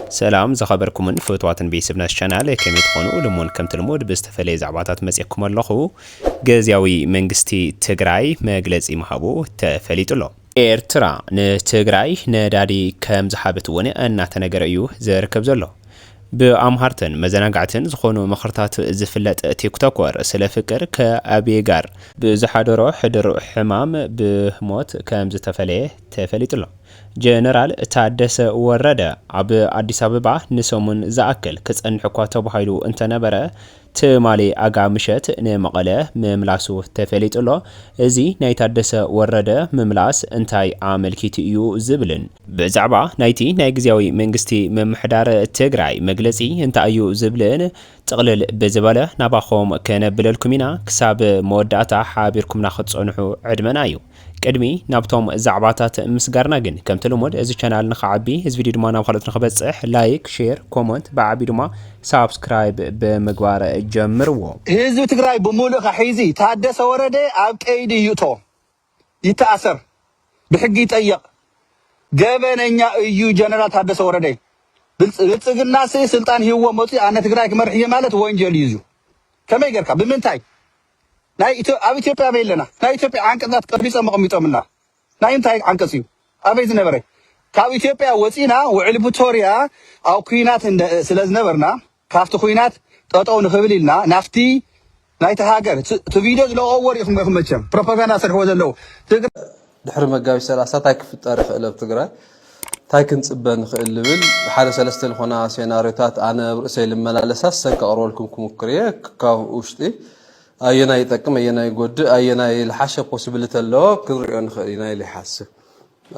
سلام زخبركم فتواتن بيسبناش شانال كميت خونو لمون كم تلمود بستفلي زعباتات مسيكم اللخو جزياوي منغستي تግራይ መግለጺ መሃቡ ተፈሊጥሎ ኤርትራ ንትግራይ ነዳዲ ከም ዝሓበት ወነ እናተነገረ እዩ ዘርከብ ዘሎ በአምሃርተን መዘናጋዕትን ዝኾኑ መኽርታት ዝፍለጥ ቲክቶከር ስለ ፍቅር ከአብይ ጋር ብዝሓደሮ ሕድር ሕማም ብሞት ከም ዝተፈለየ ተፈሊጥሎ ጀነራል ታደሰ ወረደ ኣብ አዲስ አበባ ንሰሙን ዝኣክል ክጸንሕ እኳ ተባሂሉ እንተነበረ ትማሊ አጋ ምሸት ንመቐለ መምላሱ ተፈሊጥሎ እዚ ናይ ታደሰ ወረደ መምላስ እንታይ ኣመልኪት እዩ ዝብልን ብዛዕባ ናይቲ ናይ ግዝያዊ መንግስቲ መምሕዳር ትግራይ መግለጺ እንታይ እዩ ዝብልን ጥቕልል ብዝበለ ናባኾም ከነብለልኩም ኢና ክሳብ መወዳእታ ሓቢርኩምና ክትጸንሑ ዕድመና እዩ ቅድሚ ናብቶም ዛዕባታት ምስጋርና ግን ከም ተለሞድ እዚ ቻናል ንኸዓቢ እዚ ቪድዮ ድማ ናብ ካልኦት ንኽበጽሕ ላይክ ሼር ኮሜንት ብዓቢ ድማ ሳብስክራይብ በመግባር ጀምርዎ ህዝብ ትግራይ ብሙሉእ ሒዚ ታደሰ ወረደ ኣብ ቀይዲ ይእቶ ይተኣሰር ብሕጊ ይጠየቕ ገበነኛ እዩ ጀነራል ታደሰ ወረደ ብልጽግና ስልጣን ሂዎ መጽ ኣነ ትግራይ ክመርሕ ማለት ወንጀል እዩ ከመይ ገርካ ብምንታይ ናይ ኢትዮጵያ በለና ናይ ኢትዮጵያ አንቀጻት ቀርቢጸ መቅሚጦምና ናይ እንታይ አንቀጽ እዩ አበይ ዝነበረ ካብ ኢትዮጵያ ወጪና ውዕል ፕሪቶሪያ ኣብ ኩናት ስለዝነበርና ካፍቲ ኩናት ጠጠው ንኽብልና ናፍቲ ናይቲ ሃገር ቪድዮ ዝለቀዎ ሪኢኹም መቸም ፕሮፓጋንዳ ሰርሕዎ ዘለው ድሕሪ መጋቢት 30 ታይ ክፍጠር ይኽእል ኣብ ትግራይ ታይ ክንጽበ ንኽእል ልብል ሓደ ሰለስተ ዝኾና ሴናሪዮታት ኣነ ርእሰይ ልመላለሳ ሰንቀቕርበልኩም ክሙክርየ ካብ ውሽጢ أينا يتكلم أينا يقول أينا الحشة possibility اللو كل نخلي ناي لحاسة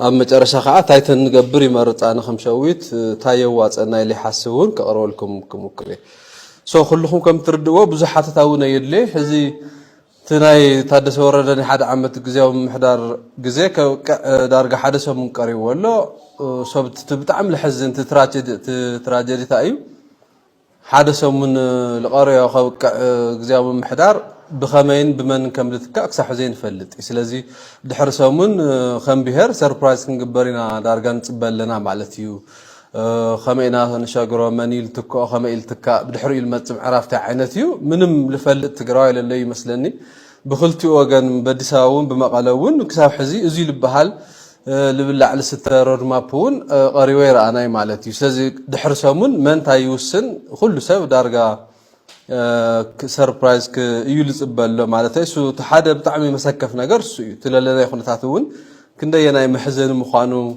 أما ترى شقعات تايتن نجبري مرت أنا خمسويت تايوات أنا اللي حاسون كأرولكم كمكري سو خلهم كم تردوا بزحات تاونا يدلي هذي تناي تحدث وردني حد عمت جزء محضر جزء كدرجة حدث منكري ولا صبت بتعمل حزن تراجدي تايو حدث من القرية أو جزء من محضر بخمين بمن كملتك أكثر حزين فلت إسلازي دحرسوا من خم بهر سربرايز كنجبرنا دارجان تبلنا معلتيو خمينا نشاجر منيل تكا خميل تكا بدحري المتسم عرفت عينتيو منم لفلت تجراي للي مثلني بخلتي وجن بديساون بمقالون كسر حزي أزيل بحال لبلا على ستة مابون قريوير أنا مالتي سلزي دحرسوا من تايوسن كل سو دارجا سربرايز كيولز بل مالتي سو تحدى بتعمي مسكف نجار سو تلالنا يخون تعتون كنا يناي محزن مخانو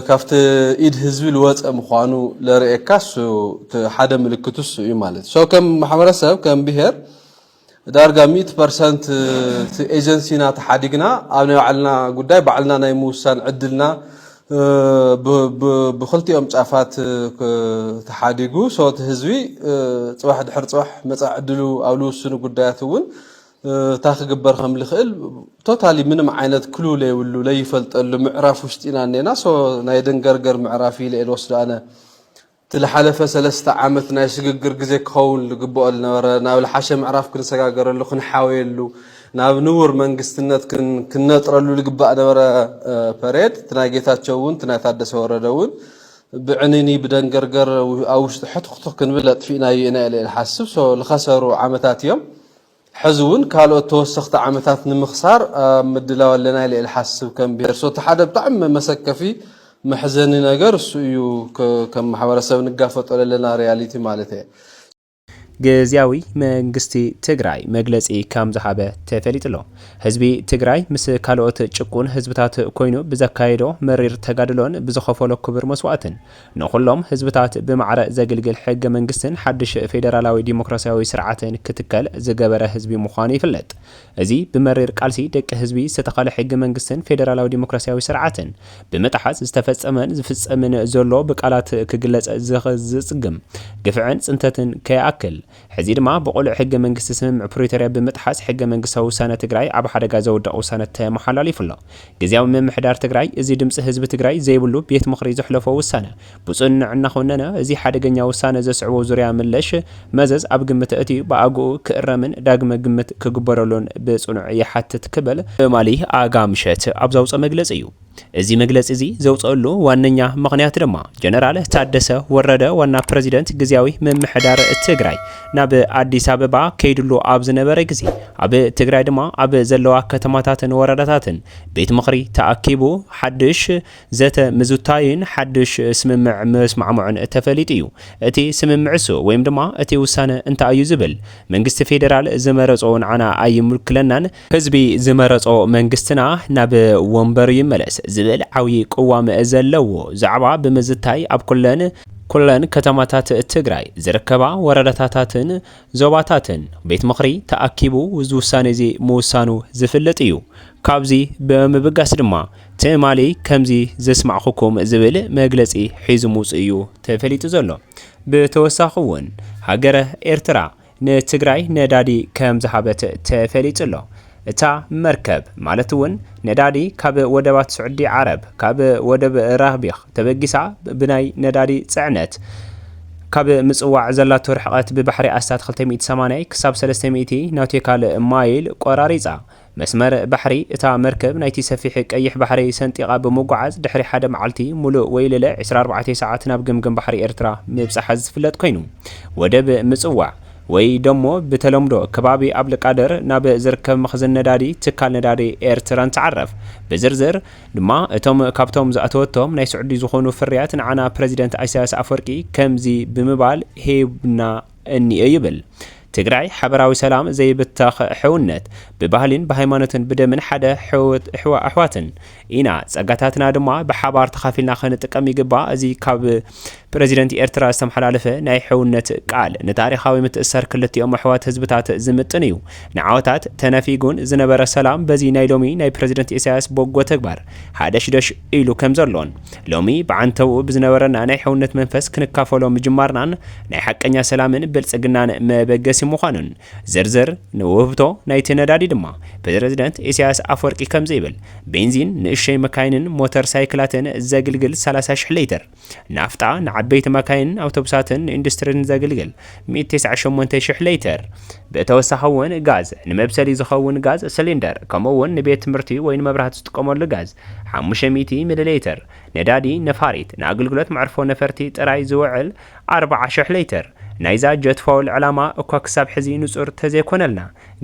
كافت إيد هزبي الوقت مخانو لرئيكاس سو تحدى ملكتوس سو مالتي سو كم محمد سب كم بهر دارجا 100% ايجنسينا تحديقنا أبنا علنا قداي بعلنا نيموسان عدلنا بخلتي يوم تعفات تحديقو صوت هزوي واحد حرت واحد متعدلو أولو سنو قداياتون تاخي قبر خمل خيل توتالي من معينات كلو لي ولو لي فلت اللو معراف وشتينا نينا سو نايدن قرقر معرافي لين وصل أنا تلحالفة سلسة عامت نايشقر قزيك خون لقبو لنا ناول حاشا معراف كن سقاقر اللو خن حاويل له ناب نور منقستنات كن نطر اللو لقبو أنا ورا فريد تناقيتات شوون تنايتادس ورا دون بعنيني بدن قرقر أوش حط خطوك كنبلت فينا ينا إلي الحاسب سو لخسروا عامتات يوم حزون قالوا توسخت عامتات نمخسار مدلاو لنا إلي الحاسب كان بير سو تحدى بطعم مسكة فيه محزني نجار سويو كم حوارسه نقافت ولا لنا رياليتي مالته ገዚያዊ መንግስቲ ትግራይ መግለጺ ከም ዝሃበ ተፈሊጥሎ ህዝቢ ትግራይ ምስ ካልኦት ጭቁን ህዝብታት ኮይኑ ብዘካይዶ መሪር ተጋድሎን ብዝኸፈሎ ክብር መስዋዕትን ንኹሎም ህዝብታት ብማዕረ ዘገልግል ሕገ መንግስትን ሓድሽ ፌደራላዊ ዲሞክራሲያዊ ስርዓትን ክትከል ዝገበረ ህዝቢ ምዃኑ ይፍለጥ እዚ ብመሪር ቃልሲ ደቂ ህዝቢ ዝተኻለ ሕገ መንግስትን ፌደራላዊ ዲሞክራሲያዊ ስርዓትን ብምጥሓስ ዝተፈጸመን ዝፍጸምን ዘሎ ብቃላት ክግለጽ ዝጽግም ግፍዕን ጽንተትን ከያክል حزيد ما بقول حق من قصة سمع بريتوريا بمتحس حق من قصة وسنة تجري عب حدا جازو دا وسنة محلالي فلا جزاو من محدار تجري زي دمس حزب تجري زي بلو بيت مخرج حلفه والسنة بس إن عنا خوننا زي حدا جنيا والسنة زي سعو زريا من ليش مزز أب قمة أتي بأجو كرمن داقم قمة كجبرلون بس أنو حتى تكبل مالي أقام شات أبزوس مجلس أيو እዚ መግለጽ እዚ ዘውጽአሉ ዋነኛ ምኽንያት ድማ ጀነራል ታደሰ ወረደ ዋና ፕሬዚደንት ግዚያዊ ምምሕዳር ትግራይ ናብ አዲስ አበባ ከይድሉ ኣብ ዝነበረ ግዜ ኣብ ትግራይ ድማ ኣብ ዘለዋ ከተማታትን ወረዳታትን ቤት ምኽሪ ተኣኪቡ ሓድሽ ዘተ ምዝታይን ሓድሽ ስምምዕ መስማዕምዑን ተፈሊጡ እዩ። እቲ ስምምዕ እሱ ወይም ድማ እቲ ውሳነ እንታይ እዩ ዝብል መንግስቲ ፌደራል ዝመረጾ ንዓና ኣይምልክለናን ህዝቢ ዝመረጾ መንግስትና ናብ ወንበር ይመለስ ዝብል ዓብይ ቅዋም ዘለዎ ዛዕባ ብምዝታይ ኣብ ኩለን ከተማታት ትግራይ ዝርከባ ወረዳታትን ዞባታትን ቤት ምኽሪ ተኣኪቡ ውሳነ እዚ ምውሳኑ ዝፍለጥ እዩ። ካብዚ ብምብጋስ ድማ ትማሊ ከምዚ ዘስማዕኹኩም ዝብል መግለጺ ሒዙ ምውጽእ እዩ ተፈሊጡ ዘሎ። ብተወሳኺ እውን ሃገረ ኤርትራ ንትግራይ ነዳዲ ከም ዝሃበት ተፈሊጡ ኣሎ። እታ መርከብ ማለት እውን ነዳዲ ካብ ወደባት ስዑዲ ዓረብ ካብ ወደብ ራህቢኽ ተበጊሳ ብናይ ነዳዲ ጽዕነት ካብ ምጽዋዕ ዘላቶ ርሕቐት ብባሕሪ ኣስታት 280 ክሳብ 300 ናውቲካል ማይል ቆራሪጻ መስመር ባሕሪ እታ መርከብ ናይቲ ሰፊሕ ቀይሕ ባሕሪ ሰንጢቓ ብምጓዓዝ ድሕሪ ሓደ መዓልቲ ሙሉእ ወይ ልለ 24 ሰዓት ናብ ገምገም ባሕሪ ኤርትራ ምብጻሕ ዝፍለጥ ኮይኑ ወደብ ምጽዋዕ ወይ ደሞ በተለምዶ ከባቢ ኣብ ልቃደር ናብ ዝርከብ መኽዘን ነዳዲ ትካል ነዳዲ ኤርትራን ተዓረፍ በዝርዝር ድማ እቶም ካብቶም ዝኣተወቶም ናይ ስዑዲ ዝኾኑ ፍርያት ንዓና ፕሬዚደንት ኢሳያስ አፈወርቂ ከምዚ ብምባል ሄብና እንየ ይብል። ትግራይ ሓበራዊ ሰላም ዘይብተኽ ሕውነት ብባህልን ብሃይማኖትን ብደምን ሓደ ኣሕዋትን ኢና ጸጋታትና ድማ ብሓባር ተኻፊልና ክንጥቀም ይግባእ። እዚ ካብ ፕሬዚደንት ኤርትራ ዝተመሓላለፈ ናይ ሕውነት ቃል ንታሪኻዊ ምትእስሳር ክልቲኦም ኣሕዋት ህዝብታት ዝምጥን እዩ። ንዓወታት ተነፊጉን ዝነበረ ሰላም በዚ ናይ ሎሚ ናይ ፕሬዚደንት ኢሳያስ በጎ ተግባር ሓደሽደሽ ኢሉ ከም ዘሎን ሎሚ ብዓንተው ብዝነበረና ናይ ሕውነት መንፈስ ክንካፈሎ ምጅማርናን ናይ ሓቀኛ ሰላምን ብልጽግናን መበገሲ ምዃኑን ዝርዝር ንውህብቶ ናይቲ ነዳዲ ድማ ፕሬዚደንት ኢሳያስ አፈወርቂ ከም ዘይብል ቤንዚን ንእሽተይ መካይንን ሞተር ሳይክላትን ዘግልግል 30,000 ሊትር ናፍጣ ንዓበይቲ መካይንን ኣውቶቡሳትን ኢንዱስትሪን ዘግልግል 198,000 ሊትር ብተወሳኺ እውን ጋዝ ንመብሰሊ ዝኸውን ጋዝ ሲሊንደር ከምኡውን ንቤት ትምህርቲ ወይ ንመብራህቲ ዝጥቀመሉ ጋዝ 500 ሚሊ ሊትር ነዳዲ ነፋሪት ንኣገልግሎት መዕርፎ ነፈርቲ ጥራይ ዝውዕል 40,000 ሊትር ናይዛ ጀት ፋውል ዕላማ እኳ ክሳብ ሕዚ ንጹር ተዘይኮነልና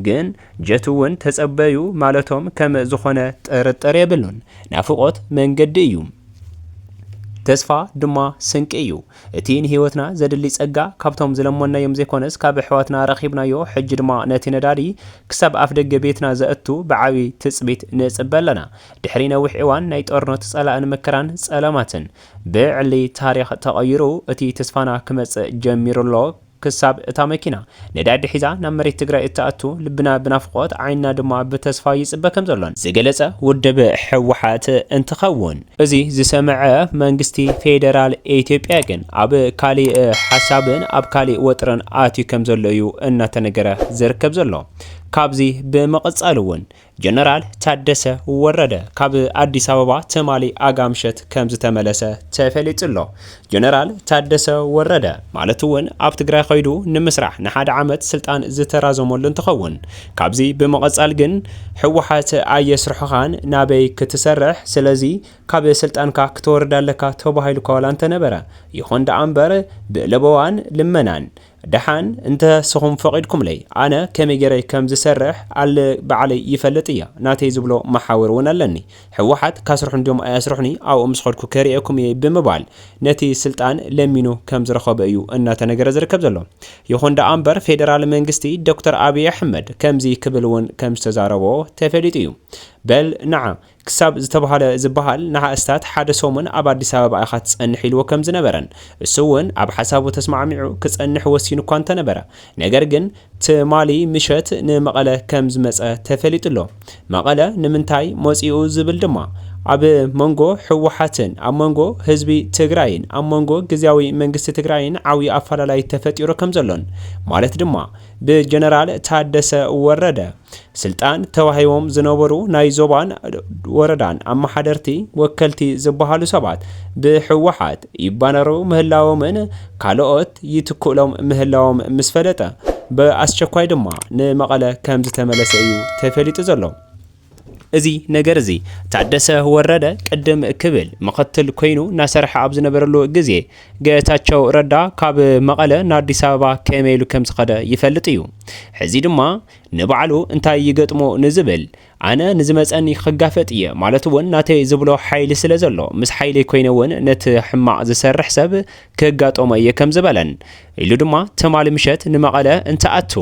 ግን ጀት እውን ተጸበዩ ማለቶም ከም ዝኾነ ጥርጥር የብሉን ናፍቆት መንገዲ እዩ ተስፋ ድማ ስንቂ እዩ። እቲ ንህይወትና ዘድሊ ጸጋ ካብቶም ዝለመናዮም ዘይኮነስ ካብ ኣሕዋትና ረኺብናዮ ሕጂ ድማ ነቲ ነዳዲ ክሳብ ኣፍ ደገ ቤትና ዘእቱ ብዓቢ ትጽቢት ንጽበለና ድሕሪ ነዊሕ እዋን ናይ ጦርነት ጸላእን መከራን ጸለማትን ብዕሊ ታሪኽ ተቐይሩ እቲ ተስፋና ክመጽእ ጀሚሩሎ ክሳብ እታ መኪና ነዳዲ ሒዛ ናብ መሬት ትግራይ እትኣቱ ልብና ብናፍቆት ዓይንና ድማ ብተስፋ ይጽበ ከም ዘሎን ዝገለጸ ውድብ ሕወሓት እንትኸውን እዚ ዝሰምዐ መንግስቲ ፌደራል ኢትዮጵያ ግን ኣብ ካሊእ ሓሳብን ኣብ ካሊእ ወጥረን ኣትዩ ከም ዘሎ እዩ እናተነገረ ዝርከብ ዘሎ። ካብዚ ብምቕጻል እውን ጀነራል ታደሰ ወረደ ካብ አዲስ አበባ ትማሊ ኣጋምሸት ከም ዝተመለሰ ተፈሊጡ ኣሎ። ጀነራል ታደሰ ወረደ ማለት እውን ኣብ ትግራይ ኸይዱ ንምስራሕ ንሓደ ዓመት ስልጣን ዝተራዘመሉ እንትኸውን ካብዚ ብምቕጻል ግን ሕወሓት ኣየስርሑኻን ናበይ ክትሰርሕ ስለዚ ካብ ስልጣንካ ክትወርድ ኣለካ ተባሂሉካ ዋላ እንተነበረ ይኹን ደኣ እምበር ብለበዋን ልመናን ደሓን እንተ ስኹም ፈቂድኩም ለይ ኣነ ከመይ ገይረ ከም ዝሰርሕ ኣለ ባዕለይ ይፈልጥ እያ ናተይ ዝብሎ መሓወር እውን ኣለኒ ሕወሓት ካስርሑ እንዲኦም ኣያስርሑኒ ኣብኡ ምስ ኸድኩ ከሪአኩም እየ ብምባል ነቲ ስልጣን ለሚኑ ከም ዝረኸበ እዩ እናተነገረ ዝርከብ ዘሎ። ይኹን ደኣ እምበር ፌደራል መንግስቲ ዶክተር ኣብይ ኣሕመድ ከምዚ ክብል እውን ከም ዝተዛረቦ ተፈሊጡ እዩ። በል ንዓ ክሳብ ዝተባሃለ ዝበሃል ናሃእስታት ሓደ ሰሙን ኣብ አዲስ አበባ ኢኻ ትጸንሕ ኢልዎ ከም ዝነበረን እሱ እውን ኣብ ሓሳቡ ተስማዕሚዑ ክጸንሕ ወሲኑ እኳ እንተነበረ ነገር ግን ትማሊ ምሸት ንመቐለ ከም ዝመጸ ተፈሊጡ ኣሎ። መቐለ ንምንታይ መጺኡ ዝብል ድማ ኣብ መንጎ ሕወሓትን ኣብ መንጎ ህዝቢ ትግራይን ኣብ መንጎ ግዚያዊ መንግስቲ ትግራይን ዓብይ ኣፈላላይ ተፈጢሩ ከም ዘሎን ማለት ድማ ብጀነራል ታደሰ ወረደ ስልጣን ተዋሂቦም ዝነበሩ ናይ ዞባን ወረዳን ኣመሓደርቲ ወከልቲ ዝበሃሉ ሰባት ብሕወሓት ይባነሩ ምህላዎምን ካልኦት ይትክሎም ምህላዎም ምስ ፈለጠ ብኣስቸኳይ ድማ ንመቐለ ከም ዝተመለሰ እዩ ተፈሊጡ ዘሎ። እዚ ነገር እዚ ታደሰ ወረደ ቅድም ክብል መኸትል ኮይኑ እናሰርሐ ኣብ ዝነበረሉ ግዜ ጌታቸው ረዳ ካብ መቐለ ንኣዲስ ኣበባ ከመይ ኢሉ ከም ዝኸደ ይፈልጥ እዩ። ሕዚ ድማ ንባዕሉ እንታይ ይገጥሞ ንዝብል ኣነ ንዝመፀኒ ክጋፈጥ እየ ማለት እውን ናተይ ዝብሎ ሓይሊ ስለ ዘሎ ምስ ሓይሊ ኮይነ እውን ነቲ ሕማቕ ዝሰርሕ ሰብ ክጋጠሞ እየ ከም ዝበለን ኢሉ ድማ ተማሊ ምሸት ንመቐለ እንተኣቱ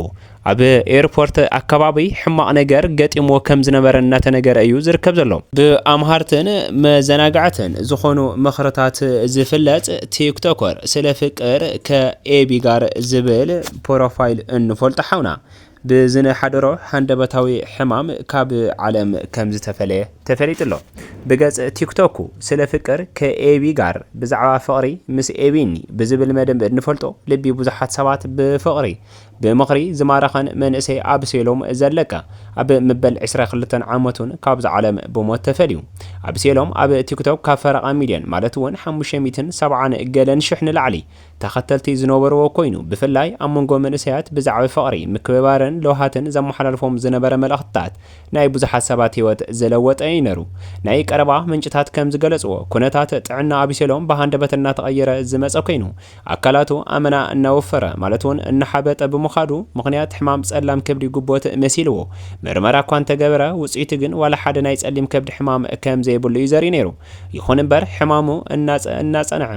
ኣብ ኤርፖርት ኣከባቢ ሕማቕ ነገር ገጢሞ ከም ዝነበረ እናተነገረ እዩ ዝርከብ ዘሎ። ብኣምሃርትን መዘናግዕትን ዝኾኑ ምኽርታት ዝፍለጥ ቲክቶከር ስለ ፍቅር ከኤቢ ጋር ዝብል ፕሮፋይል እንፈልጦ ሓውና ብዝነሓደሮ ሃንደበታዊ ሕማም ካብ ዓለም ከም ዝተፈለየ ተፈሊጥሎ። ብገጽ ቲክቶኩ ስለ ፍቅር ከኤቢ ጋር ብዛዕባ ፍቕሪ ምስ ኤቢኒ ብዝብል መደብ እንፈልጦ ልቢ ብዙሓት ሰባት ብፍቕሪ ብምኽሪ ዝማረኸን መንእሰይ ኣብሴሎም ዘለቀ ኣብ ምበል 22 ዓመቱን ካብዚ ዓለም ብሞት ተፈልዩ። ኣብሴሎም ኣብ ቲክቶክ ካብ ፈረቓ ሚልዮን ማለት እውን 570 ገለን ሽሕ ንላዕሊ ተኸተልቲ ዝነበርዎ ኮይኑ ብፍላይ ኣብ መንጎ መንእሰያት ብዛዕባ ፍቕሪ ምክብባርን ለውሃትን ዘመሓላልፎም ዝነበረ መልእኽትታት ናይ ብዙሓት ሰባት ህይወት ዝለወጠ ይነሩ። ናይ ቀረባ ምንጭታት ከም ዝገለጽዎ ኩነታት ጥዕና ኣብሴሎም ብሃንደበት እናተቐየረ ዝመፀ ኮይኑ ኣካላቱ ኣመና እናወፈረ ማለት እውን እናሓበጠ ብምኻዱ ምኽንያት ሕማም ጸላም ከብዲ ጉቦት መሲልዎ ምርመራ እኳ እንተገበረ ውፅኢቱ ግን ዋላ ሓደ ናይ ጸሊም ከብዲ ሕማም ከም ዘይብሉ እዩ ዘርኢ ነይሩ። ይኹን እምበር ሕማሙ እናጸንዐ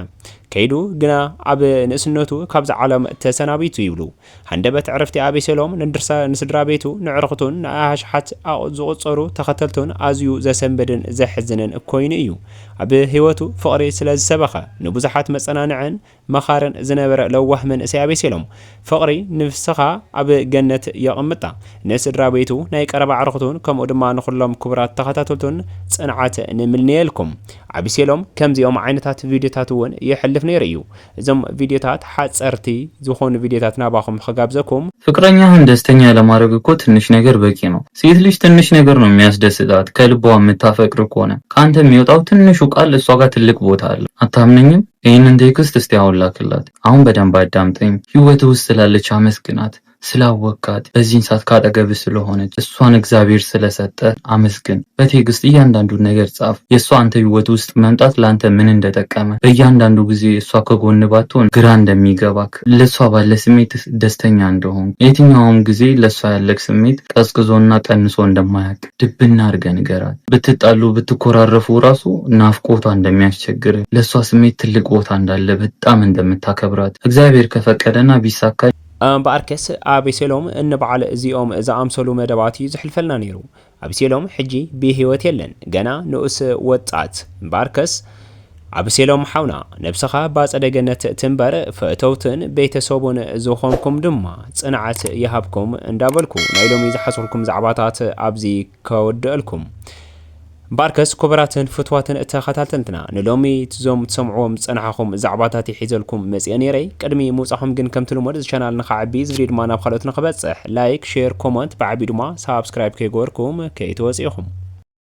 ከይዱ ግና ኣብ ንእስነቱ ካብዚ ዓለም ተሰናቢቱ ይብሉ። ሃንደበት ዕረፍቲ ኣብሴሎም ንስድራ ቤቱ ንዕርኽቱን ንኣሽሓት ዝቑፀሩ ተኸተልቱን ኣዝዩ ዘሰንበድን ዘሕዝንን ኮይኑ እዩ። ኣብ ህይወቱ ፍቕሪ ስለ ዝሰበኸ ንብዙሓት መጸናንዕን መኻርን ዝነበረ ለዋህ መንእሰይ ኣብሴሎም ፍቕሪ ንፍስኻ ኣብ ገነት የቕምጣ ንስድራ ቤቱ ናይ ቀረባ ዕርኽቱን ከምኡ ድማ ንኹሎም ክቡራት ተኸታተልቱን ጽንዓት ንምልንየልኩም። ኣብሴሎም ከምዚኦም ዓይነታት ቪድዮታት እውን ይሕልፍ ነይሩ እዩ። እዞም ቪድዮታት ሓጸርቲ ዝኾኑ ቪድዮታት ናባኹም ክጋብዘኩም። ፍቅረኛህን ደስተኛ ለማድረግ እኮ ትንሽ ነገር በቂ ነው። ሴት ልጅ ትንሽ ነገር ነው የሚያስደስታት። ከልቧ የምታፈቅር ከሆነ ከአንተ የሚወጣው ትንሹ ቃል እሷ ጋር ትልቅ ቦታ አለ። አታምነኝም? ይህንን ቴክስት እስቲ አሁን ላክላት። አሁን በደንብ አዳምጠኝ። ህይወት ውስጥ ስላለች አመስግናት። ስላወቃት በዚህን ሰዓት ካጠገብ ስለሆነች እሷን እግዚአብሔር ስለሰጠ አመስግን። በቴክስት እያንዳንዱን ነገር ጻፍ። የእሷ አንተ ህይወት ውስጥ መምጣት ለአንተ ምን እንደጠቀመ በእያንዳንዱ ጊዜ እሷ ከጎን ባትሆን ግራ እንደሚገባክ፣ ለእሷ ባለ ስሜት ደስተኛ እንደሆን፣ የትኛውም ጊዜ ለእሷ ያለክ ስሜት ቀዝቅዞና ቀንሶ እንደማያውቅ ድብና አድርገህ ንገራት። ብትጣሉ ብትኮራረፉ ራሱ ናፍቆቷ እንደሚያስቸግር፣ ለእሷ ስሜት ትልቅ ቦታ እንዳለ በጣም እንደምታከብራት እግዚአብሔር ከፈቀደና ቢሳካ በአርከስ ኣብሴሎም እንበዓል እዚኦም ዝኣምሰሉ መደባት እዩ ዝሕልፈልና ነይሩ። ኣብሴሎም ሕጂ ብህይወት የለን ገና ንኡስ ወጣት በአርከስ ኣብሴሎም ሓውና ነብስኻ ባጸደ ገነት ትንበር ፍእተውትን ቤተሰቡን ዝኾንኩም ድማ ጽንዓት ይሃብኩም እንዳበልኩ ናይ ሎሚ ዝሓስልኩም ዛዕባታት ኣብዚ ከወድአልኩም። ባርከስ ክቡራትን ፍትዋትን ተኸታተልትና ንሎሚ ዞም ትሰምዕዎም ጽንዓኹም ዛዕባታት ይሒዘልኩም መጽአ ነይረይ። ቅድሚ ምውጻኹም ግን ከም ትልመዶ እዚ ቻናል ንኸዓቢ እዚ ቪድዮ ድማ ናብ ካልኦት ንኽበጽሕ ላይክ፣ ሼር፣ ኮመንት ብዓቢ ድማ ሳብስክራይብ ከይገበርኩም ከይተወፂኹም